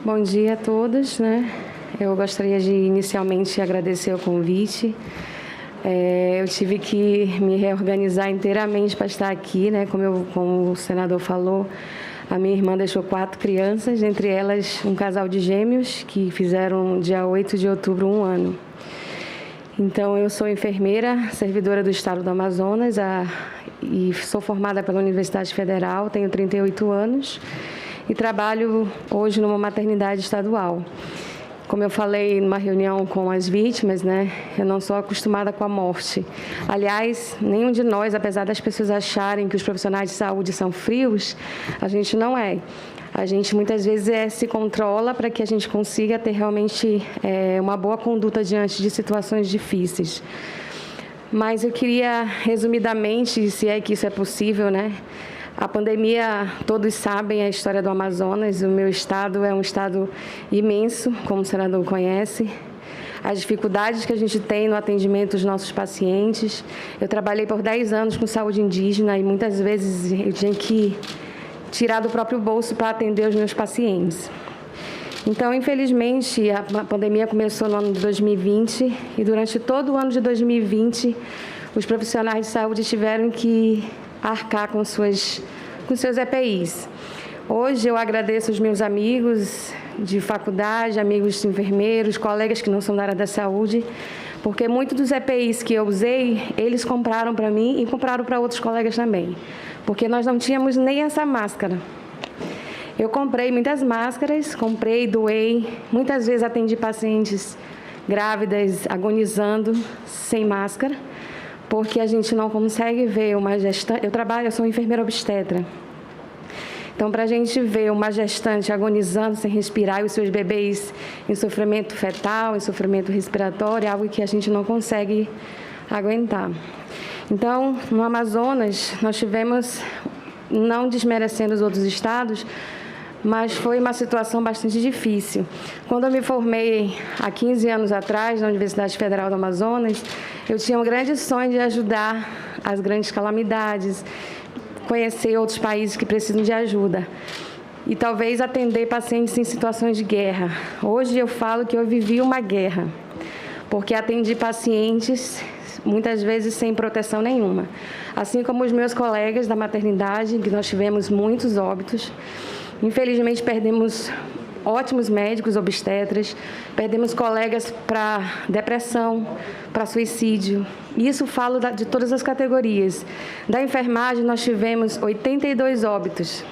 Bom dia a todos, né? Eu gostaria de inicialmente agradecer o convite. Eu tive que me reorganizar inteiramente para estar aqui, né? Como o senador falou, a minha irmã deixou 4 crianças, entre elas um casal de gêmeos que fizeram dia 8 de outubro 1 ano. Então, eu sou enfermeira, servidora do Estado do Amazonas e sou formada pela Universidade Federal, tenho 38 anos e trabalho hoje numa maternidade estadual. Como eu falei numa reunião com as vítimas, né, eu não sou acostumada com a morte. Aliás, nenhum de nós, apesar das pessoas acharem que os profissionais de saúde são frios, a gente não é. A gente muitas vezes se controla para que a gente consiga ter realmente uma boa conduta diante de situações difíceis. Mas eu queria, resumidamente, se é que isso é possível, né? A pandemia, todos sabem a história do Amazonas. O meu estado é um estado imenso, como o senador conhece. As dificuldades que a gente tem no atendimento dos nossos pacientes. Eu trabalhei por 10 anos com saúde indígena e muitas vezes eu tinha que tirar do próprio bolso para atender os meus pacientes. Então, infelizmente, a pandemia começou no ano de 2020 e durante todo o ano de 2020, os profissionais de saúde tiveram que arcar com seus EPIs. Hoje eu agradeço os meus amigos de faculdade, amigos enfermeiros, colegas que não são da área da saúde, porque muitos dos EPIs que eu usei, eles compraram para mim e compraram para outros colegas também, porque nós não tínhamos nem essa máscara. Eu comprei muitas máscaras, doei, muitas vezes atendi pacientes grávidas agonizando sem máscara, porque a gente não consegue ver uma gestante. Eu sou enfermeira obstetra. Então, para a gente ver uma gestante agonizando sem respirar e os seus bebês em sofrimento fetal, em sofrimento respiratório, é algo que a gente não consegue aguentar. Então, no Amazonas, nós tivemos, não desmerecendo os outros estados, mas foi uma situação bastante difícil. Quando eu me formei há 15 anos atrás, na Universidade Federal do Amazonas, eu tinha um grande sonho de ajudar as grandes calamidades, conhecer outros países que precisam de ajuda e talvez atender pacientes em situações de guerra. Hoje eu falo que eu vivi uma guerra, porque atendi pacientes muitas vezes sem proteção nenhuma. Assim como os meus colegas da maternidade, que nós tivemos muitos óbitos. Infelizmente, perdemos ótimos médicos obstetras, perdemos colegas para depressão, para suicídio. Isso falo de todas as categorias. Da enfermagem, nós tivemos 82 óbitos.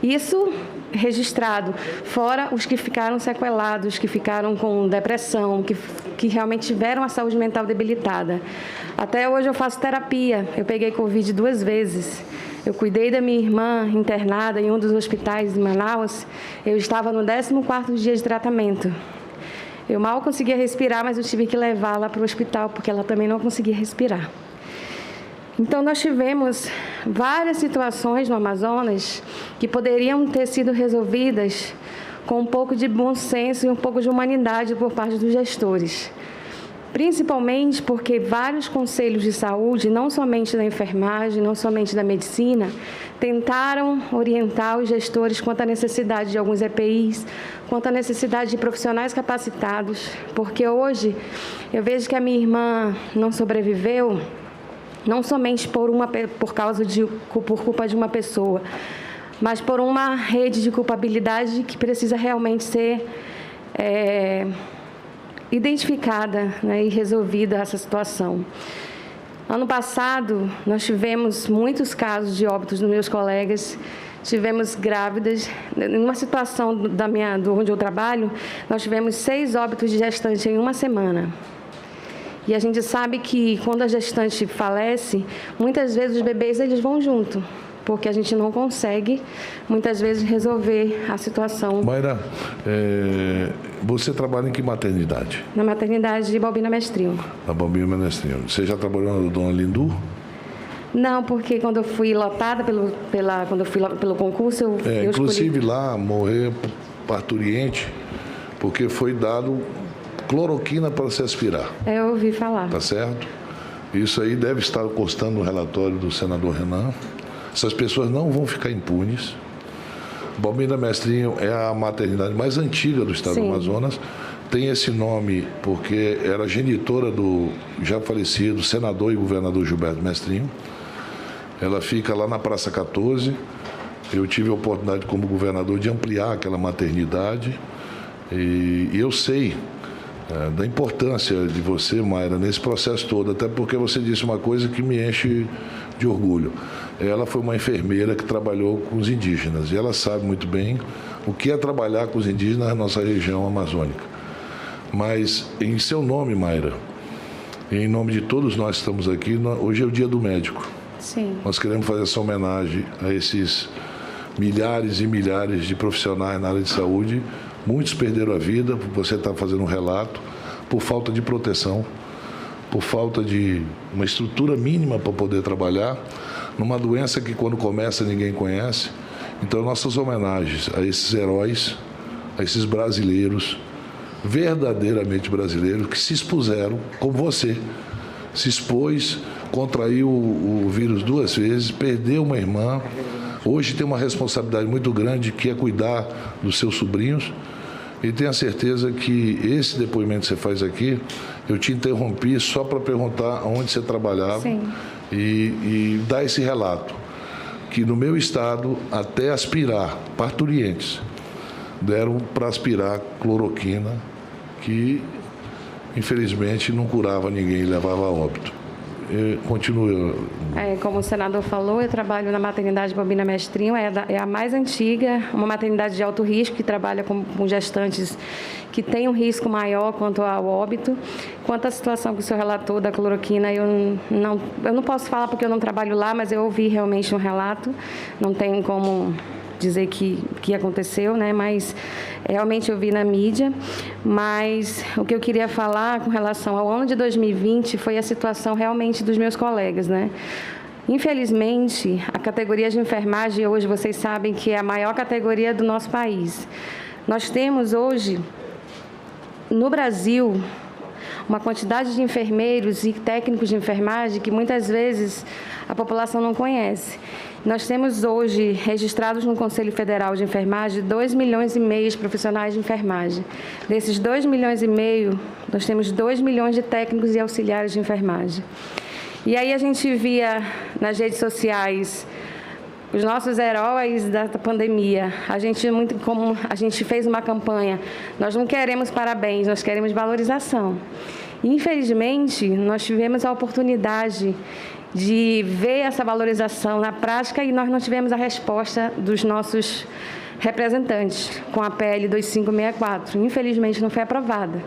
Isso registrado, fora os que ficaram sequelados, que ficaram com depressão, que realmente tiveram a saúde mental debilitada. Até hoje eu faço terapia, eu peguei Covid 2 vezes. Eu cuidei da minha irmã internada em um dos hospitais de Manaus. Eu estava no 14º dia de tratamento. Eu mal conseguia respirar, mas eu tive que levá-la para o hospital, porque ela também não conseguia respirar. Então, nós tivemos várias situações no Amazonas que poderiam ter sido resolvidas com um pouco de bom senso e um pouco de humanidade por parte dos gestores. Principalmente porque vários conselhos de saúde, não somente da enfermagem, não somente da medicina, tentaram orientar os gestores quanto à necessidade de alguns EPIs, quanto à necessidade de profissionais capacitados, porque hoje eu vejo que a minha irmã não sobreviveu, não somente por culpa de uma pessoa, mas por uma rede de culpabilidade que precisa realmente ser identificada, né, e resolvida essa situação. Ano passado, nós tivemos muitos casos de óbitos dos meus colegas, tivemos grávidas. Numa situação onde eu trabalho, nós tivemos 6 óbitos de gestante em uma semana. E a gente sabe que quando a gestante falece, muitas vezes os bebês eles vão junto, porque a gente não consegue, muitas vezes, resolver a situação. Mayra, você trabalha em que maternidade? Na maternidade de Balbina Mestril. Na Balbina Mestril. Você já trabalhou na Dona Lindu? Não, porque quando eu fui lotada pelo concurso, eu inclusive escolhi... lá morrer parturiente, porque foi dado cloroquina para se aspirar. Eu ouvi falar. Tá certo? Isso aí deve estar constando no relatório do senador Renan. Essas pessoas não vão ficar impunes. Bobina Mestrinho é a maternidade mais antiga do estado do Amazonas. Tem esse nome porque era genitora do já falecido senador e governador Gilberto Mestrinho. Ela fica lá na Praça 14. Eu tive a oportunidade como governador de ampliar aquela maternidade. E eu sei da importância de você, Mayra, nesse processo todo, até porque você disse uma coisa que me enche de orgulho. Ela foi uma enfermeira que trabalhou com os indígenas e ela sabe muito bem o que é trabalhar com os indígenas na nossa região amazônica. Mas, em seu nome, Mayra, e em nome de todos nós que estamos aqui, hoje é o Dia do Médico. Sim. Nós queremos fazer essa homenagem a esses milhares e milhares de profissionais na área de saúde. Muitos perderam a vida, você está fazendo um relato, por falta de proteção, por falta de uma estrutura mínima para poder trabalhar, numa doença que quando começa ninguém conhece. Então, nossas homenagens a esses heróis, a esses brasileiros, verdadeiramente brasileiros, que se expuseram, como você, se expôs, contraiu o vírus 2 vezes, perdeu uma irmã, hoje tem uma responsabilidade muito grande que é cuidar dos seus sobrinhos. E tenha certeza que esse depoimento que você faz aqui, eu te interrompi só para perguntar onde você trabalhava e dar esse relato, que no meu estado, até aspirar, parturientes, deram para aspirar cloroquina, que infelizmente não curava ninguém, levava a óbito. Continua. Como o senador falou, eu trabalho na maternidade Bobina Mestrinho, é a mais antiga, uma maternidade de alto risco que trabalha com gestantes que têm um risco maior quanto ao óbito. Quanto à situação que o senhor relatou da cloroquina, eu não posso falar porque eu não trabalho lá, mas eu ouvi realmente um relato, não tenho como dizer que aconteceu, né? Mas realmente eu vi na mídia. Mas o que eu queria falar com relação ao ano de 2020 foi a situação realmente dos meus colegas, né? Infelizmente, a categoria de enfermagem hoje, vocês sabem que é a maior categoria do nosso país. Nós temos hoje, no Brasil, uma quantidade de enfermeiros e técnicos de enfermagem que muitas vezes a população não conhece. Nós temos hoje registrados no Conselho Federal de Enfermagem 2,5 milhões de profissionais de enfermagem. Desses 2,5 milhões, nós temos 2 milhões de técnicos e auxiliares de enfermagem. E aí a gente via nas redes sociais os nossos heróis da pandemia. A gente fez uma campanha, nós não queremos parabéns, nós queremos valorização. Infelizmente, nós tivemos a oportunidade de ver essa valorização na prática e nós não tivemos a resposta dos nossos representantes com a PL 2564. Infelizmente, não foi aprovada.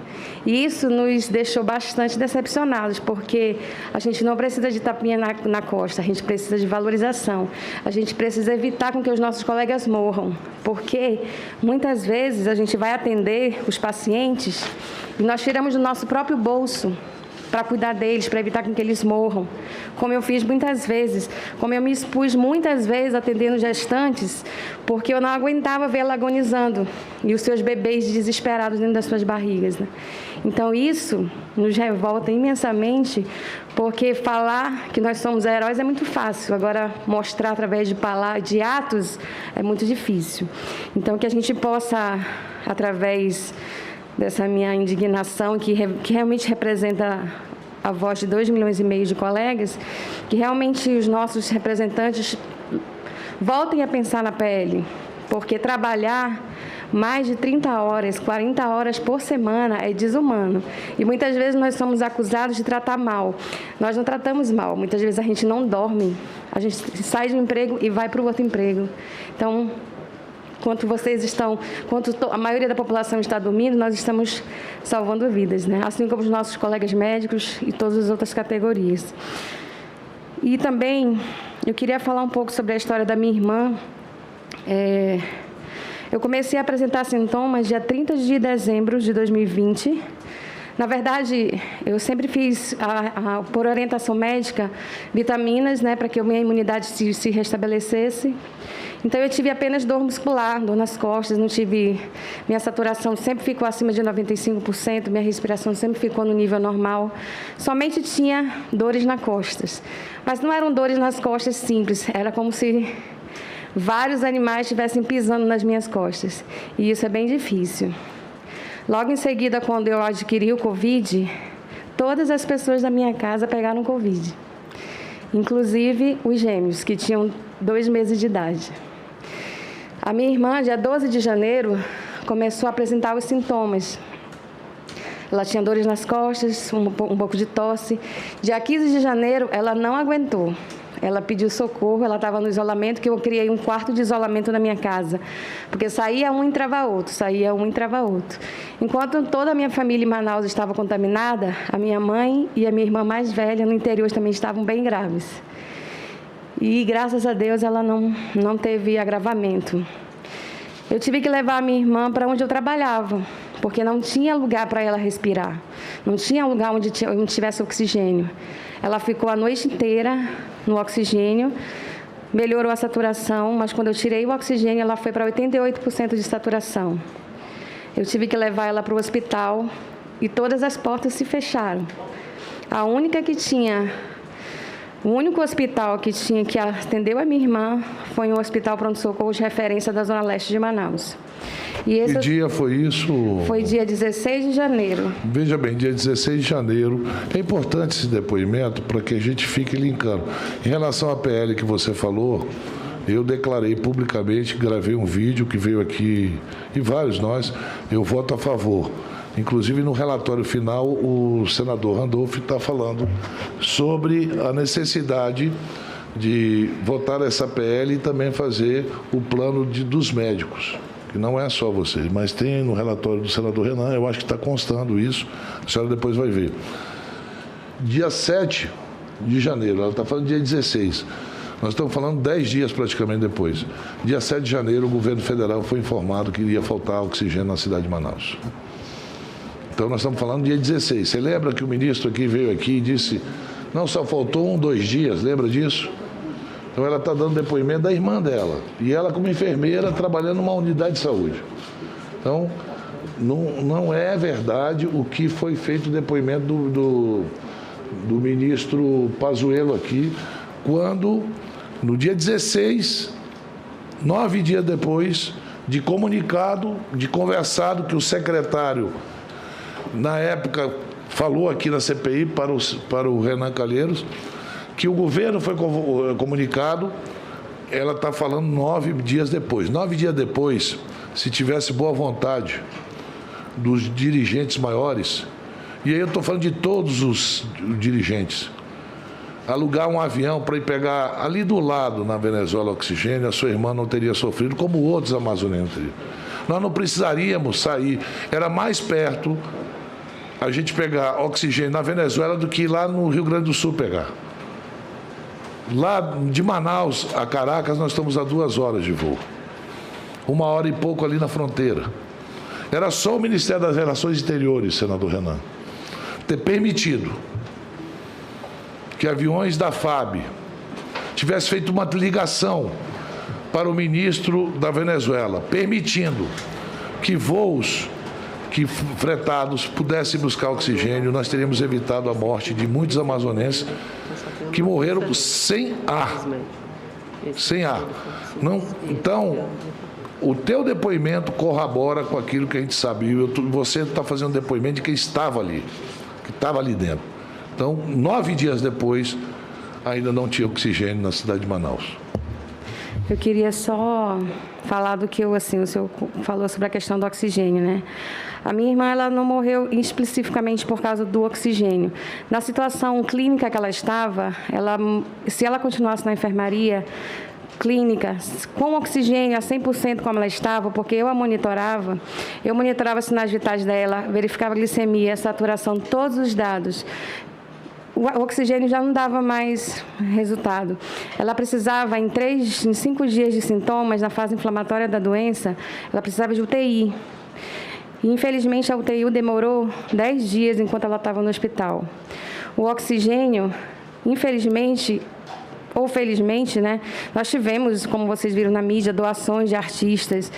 E isso nos deixou bastante decepcionados, porque a gente não precisa de tapinha na costa, a gente precisa de valorização. A gente precisa evitar com que os nossos colegas morram, porque muitas vezes a gente vai atender os pacientes e nós tiramos do nosso próprio bolso para cuidar deles, para evitar que eles morram. Como eu fiz muitas vezes, como eu me expus muitas vezes atendendo gestantes, porque eu não aguentava vê-la agonizando e os seus bebês desesperados dentro das suas barrigas, né? Então, isso nos revolta imensamente, porque falar que nós somos heróis é muito fácil, agora mostrar através de atos é muito difícil. Então, que a gente possa, através dessa minha indignação, que realmente representa a voz de 2,5 milhões de colegas, que realmente os nossos representantes voltem a pensar na PL, porque trabalhar mais de 30 horas, 40 horas por semana é desumano. E muitas vezes nós somos acusados de tratar mal. Nós não tratamos mal, muitas vezes a gente não dorme, a gente sai de um emprego e vai para o outro emprego. Então, enquanto a maioria da população está dormindo, nós estamos salvando vidas, né? Assim como os nossos colegas médicos e todas as outras categorias. E também eu queria falar um pouco sobre a história da minha irmã. Eu comecei a apresentar sintomas dia 30 de dezembro de 2020. Na verdade, eu sempre fiz, por orientação médica, vitaminas, né, para que a minha imunidade se restabelecesse. Então, eu tive apenas dor muscular, dor nas costas, não tive... Minha saturação sempre ficou acima de 95%, minha respiração sempre ficou no nível normal. Somente tinha dores nas costas. Mas não eram dores nas costas simples, era como se vários animais estivessem pisando nas minhas costas. E isso é bem difícil. Logo em seguida, quando eu adquiri o Covid, todas as pessoas da minha casa pegaram Covid. Inclusive os gêmeos, que tinham 2 meses de idade. A minha irmã, dia 12 de janeiro, começou a apresentar os sintomas. Ela tinha dores nas costas, um pouco de tosse. Dia 15 de janeiro, ela não aguentou. Ela pediu socorro, ela estava no isolamento, que eu criei um quarto de isolamento na minha casa. Porque saía um e entrava outro, saía um e entrava outro. Enquanto toda a minha família em Manaus estava contaminada, a minha mãe e a minha irmã mais velha no interior também estavam bem graves. E, graças a Deus, ela não teve agravamento. Eu tive que levar a minha irmã para onde eu trabalhava, porque não tinha lugar para ela respirar. Não tinha lugar onde tivesse oxigênio. Ela ficou a noite inteira no oxigênio, melhorou a saturação, mas quando eu tirei o oxigênio, ela foi para 88% de saturação. Eu tive que levar ela para o hospital e todas as portas se fecharam. O único hospital que atendeu a minha irmã foi um hospital pronto-socorro de referência da Zona Leste de Manaus. E que dia foi isso? Foi dia 16 de janeiro. Veja bem, dia 16 de janeiro. É importante esse depoimento para que a gente fique linkando. Em relação à PL que você falou, eu declarei publicamente, gravei um vídeo que veio aqui, e vários eu voto a favor. Inclusive, no relatório final, o senador Randolph está falando sobre a necessidade de votar essa PL e também fazer o plano dos médicos, que não é só vocês, mas tem no relatório do senador Renan, eu acho que está constando isso, a senhora depois vai ver. Dia 7 de janeiro, ela está falando dia 16, nós estamos falando 10 dias praticamente depois. Dia 7 de janeiro, o governo federal foi informado que iria faltar oxigênio na cidade de Manaus. Então, nós estamos falando dia 16. Você lembra que o ministro aqui veio aqui e disse, não, só faltou 2 dias, lembra disso? Então, ela está dando depoimento da irmã dela. E ela, como enfermeira, trabalhando numa unidade de saúde. Então, não é verdade o que foi feito o depoimento do ministro Pazuello aqui, quando, no dia 16, 9 dias depois, de comunicado, de conversado, que o secretário, na época, falou aqui na CPI para o Renan Calheiros, que o governo foi comunicado, ela está falando 9 dias depois. 9 dias depois, se tivesse boa vontade dos dirigentes maiores, e aí eu estou falando de todos os dirigentes, alugar um avião para ir pegar ali do lado, na Venezuela, oxigênio, a sua irmã não teria sofrido, como outros amazônicos teriam. Nós não precisaríamos sair, era mais perto a gente pegar oxigênio na Venezuela do que ir lá no Rio Grande do Sul pegar. Lá de Manaus a Caracas nós estamos a 2 horas de voo. 1 hora e pouco ali na fronteira. Era só o Ministério das Relações Exteriores, senador Renan, ter permitido que aviões da FAB tivessem feito uma ligação para o ministro da Venezuela, permitindo que voos fretados pudessem buscar oxigênio, nós teríamos evitado a morte de muitos amazonenses que morreram sem ar. Sem ar. Então, o teu depoimento corrobora com aquilo que a gente sabe. Você está fazendo depoimento de quem estava ali, que estava ali dentro. Então, 9 dias depois, ainda não tinha oxigênio na cidade de Manaus. Eu queria só falar do que o senhor falou sobre a questão do oxigênio, né? A minha irmã, ela não morreu especificamente por causa do oxigênio. Na situação clínica que ela estava, se ela continuasse na enfermaria clínica, com oxigênio a 100% como ela estava, porque eu monitorava sinais vitais dela, verificava a glicemia, a saturação, todos os dados. O oxigênio já não dava mais resultado. Ela precisava, em 5 dias de sintomas, na fase inflamatória da doença, ela precisava de UTI. E, infelizmente, a UTI demorou 10 dias enquanto ela estava no hospital. O oxigênio, infelizmente, ou felizmente, né, nós tivemos, como vocês viram na mídia, doações de artistas.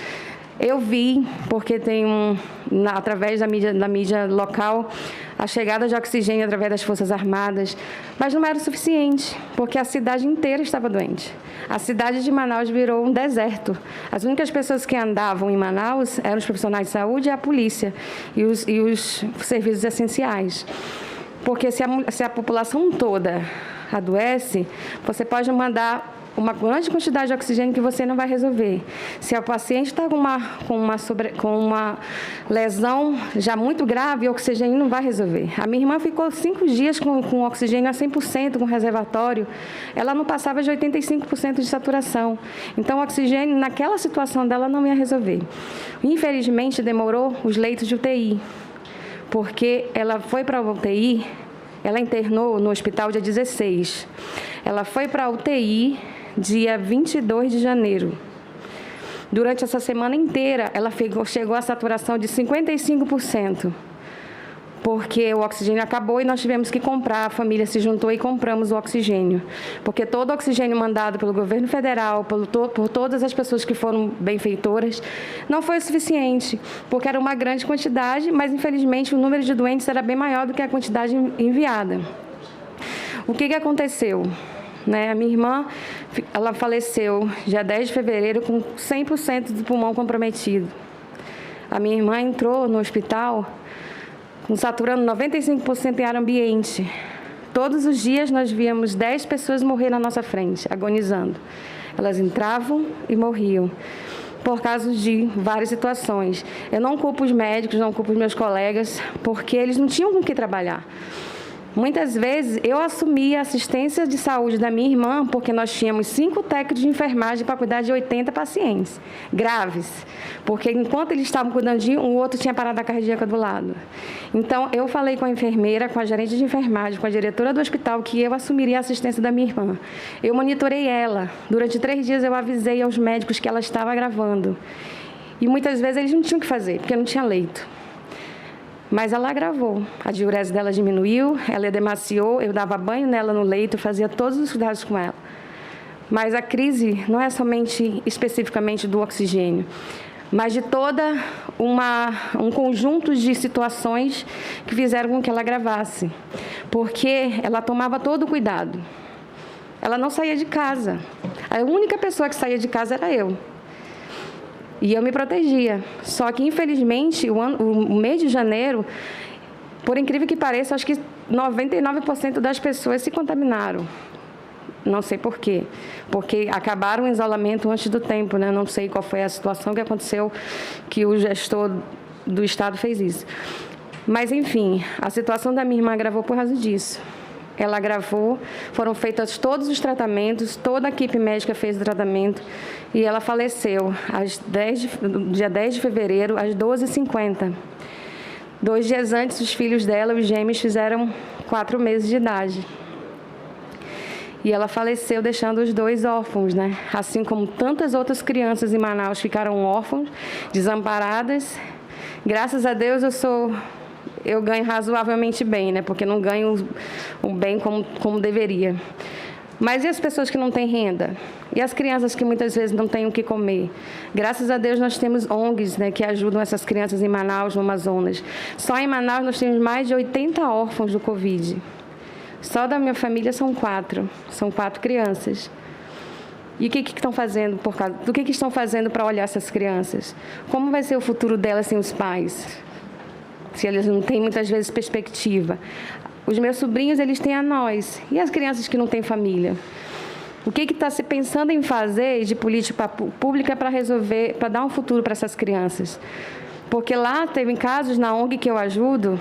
Eu vi, porque tem através da mídia local, a chegada de oxigênio através das Forças Armadas, mas não era o suficiente, porque a cidade inteira estava doente. A cidade de Manaus virou um deserto. As únicas pessoas que andavam em Manaus eram os profissionais de saúde e a polícia, e os serviços essenciais. Porque se a população toda adoece, você pode mandar uma grande quantidade de oxigênio que você não vai resolver. Se a paciente está com uma lesão já muito grave, o oxigênio não vai resolver. A minha irmã ficou 5 dias com oxigênio a 100%, com reservatório. Ela não passava de 85% de saturação. Então, o oxigênio, naquela situação dela, não ia resolver. Infelizmente, demorou os leitos de UTI, porque ela foi para a UTI, ela internou no hospital dia 16. Ela foi para a UTI dia 22 de janeiro. Durante essa semana inteira, ela chegou à saturação de 55%, porque o oxigênio acabou e nós tivemos que comprar, a família se juntou e compramos o oxigênio, porque todo o oxigênio mandado pelo governo federal, por todas as pessoas que foram benfeitoras, não foi o suficiente, porque era uma grande quantidade, mas infelizmente o número de doentes era bem maior do que a quantidade enviada. O que aconteceu? A minha irmã, ela faleceu dia 10 de fevereiro com 100% do pulmão comprometido. A minha irmã entrou no hospital saturando 95% em ar ambiente. Todos os dias nós víamos 10 pessoas morrer na nossa frente, agonizando. Elas entravam e morriam por causa de várias situações. Eu não culpo os médicos, não culpo os meus colegas, porque eles não tinham com o que trabalhar. Muitas vezes, eu assumi a assistência de saúde da minha irmã, porque nós tínhamos 5 técnicos de enfermagem para cuidar de 80 pacientes graves, porque enquanto eles estavam cuidando de um, o outro tinha parada cardíaca do lado. Então, eu falei com a enfermeira, com a gerente de enfermagem, com a diretora do hospital, que eu assumiria a assistência da minha irmã. Eu monitorei ela. Durante 3 dias, eu avisei aos médicos que ela estava agravando. E muitas vezes eles não tinham o que fazer, porque não tinha leito. Mas ela agravou, a diurese dela diminuiu, ela edemaciou, eu dava banho nela no leito, fazia todos os cuidados com ela. Mas a crise não é somente especificamente do oxigênio, mas de toda um conjunto de situações que fizeram com que ela agravasse, porque ela tomava todo o cuidado. Ela não saía de casa, a única pessoa que saía de casa era eu. E eu me protegia. Só que, infelizmente, o mês de janeiro, por incrível que pareça, acho que 99% das pessoas se contaminaram. Não sei por quê. Porque acabaram o isolamento antes do tempo, né? Não sei qual foi a situação que aconteceu, que o gestor do Estado fez isso. Mas, enfim, a situação da minha irmã agravou por causa disso. Ela agravou, foram feitos todos os tratamentos, toda a equipe médica fez o tratamento e ela faleceu dia 10 de fevereiro, às 12h50. 2 dias antes, os filhos dela, os gêmeos, fizeram 4 meses de idade. E ela faleceu deixando os 2 órfãos, né? Assim como tantas outras crianças em Manaus ficaram órfãos, desamparadas. Graças a Deus eu ganho razoavelmente bem, né? Porque não ganho bem como deveria. Mas e as pessoas que não têm renda? E as crianças que muitas vezes não têm o que comer? Graças a Deus nós temos ONGs, né, que ajudam essas crianças em Manaus, no Amazonas. Só em Manaus nós temos mais de 80 órfãos do Covid. Só da minha família são 4 crianças. E o que estão fazendo do que estão fazendo para olhar essas crianças? Como vai ser o futuro delas sem os pais? Se eles não têm, muitas vezes, perspectiva. Os meus sobrinhos, eles têm a nós. E as crianças que não têm família? O que está se pensando em fazer de política pública para resolver, para dar um futuro para essas crianças? Porque lá teve casos na ONG que eu ajudo,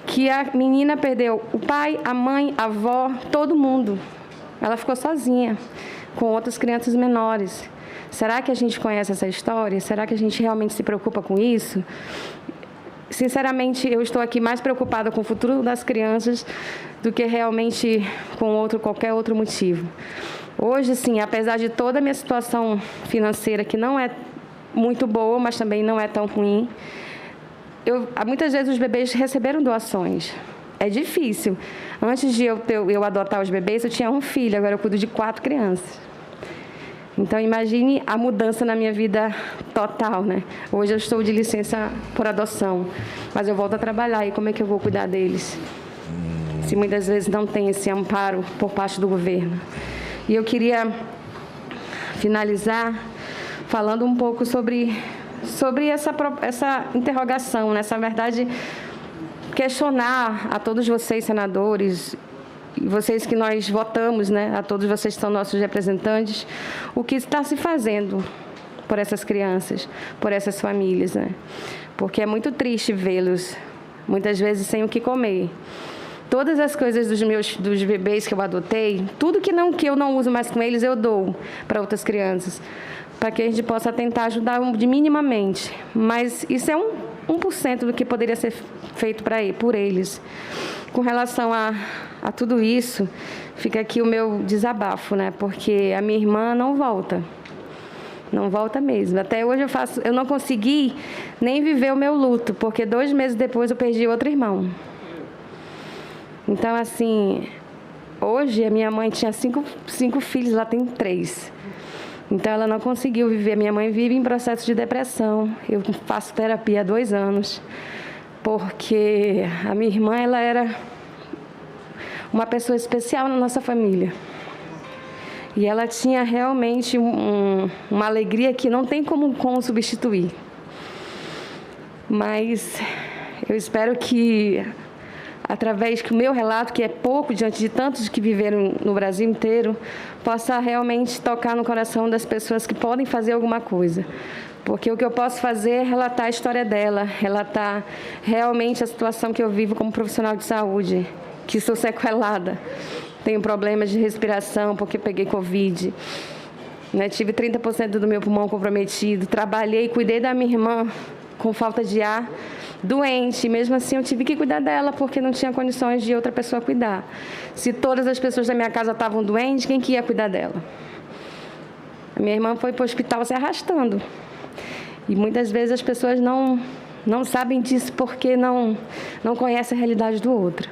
que a menina perdeu o pai, a mãe, a avó, todo mundo. Ela ficou sozinha, com outras crianças menores. Será que a gente conhece essa história? Será que a gente realmente se preocupa com isso? Sinceramente, eu estou aqui mais preocupada com o futuro das crianças do que realmente com qualquer outro motivo. Hoje, sim, apesar de toda a minha situação financeira, que não é muito boa, mas também não é tão ruim, muitas vezes os bebês receberam doações. É difícil. Antes de eu adotar os bebês, eu tinha um filho, agora eu cuido de 4 crianças. Então, imagine a mudança na minha vida total, né? Hoje eu estou de licença por adoção, mas eu volto a trabalhar, e como é que eu vou cuidar deles? Se muitas vezes não tem esse amparo por parte do governo. E eu queria finalizar falando um pouco sobre essa interrogação, né? Essa verdade, questionar a todos vocês, senadores, e vocês que nós votamos, né? A todos vocês que são nossos representantes, o que está se fazendo por essas crianças, por essas famílias, né? Porque é muito triste vê-los, muitas vezes, sem o que comer. Todas as coisas dos bebês que eu adotei, tudo que eu não uso mais com eles, eu dou para outras crianças, para que a gente possa tentar ajudar de minimamente. Mas isso é 1% do que poderia ser feito por eles. Com relação a tudo isso, fica aqui o meu desabafo, né? Porque a minha irmã não volta. Não volta mesmo. Até hoje eu não consegui nem viver o meu luto, porque 2 meses depois eu perdi outro irmão. Então, assim, hoje a minha mãe tinha 5 filhos, ela tem 3. Então, ela não conseguiu viver. Minha mãe vive em processo de depressão. Eu faço terapia há 2 anos, porque a minha irmã, ela era uma pessoa especial na nossa família. E ela tinha realmente uma alegria que não tem como substituir. Mas eu espero que, através que o meu relato, que é pouco diante de tantos que viveram no Brasil inteiro, possa realmente tocar no coração das pessoas que podem fazer alguma coisa. Porque o que eu posso fazer é relatar a história dela, relatar realmente a situação que eu vivo como profissional de saúde, que sou sequelada. Tenho problemas de respiração porque peguei Covid. Né? Tive 30% do meu pulmão comprometido. Trabalhei, cuidei da minha irmã com falta de ar, doente. Mesmo assim, eu tive que cuidar dela porque não tinha condições de outra pessoa cuidar. Se todas as pessoas da minha casa estavam doentes, quem que ia cuidar dela? A minha irmã foi para o hospital se arrastando. E muitas vezes as pessoas não sabem disso porque não conhecem a realidade do outro.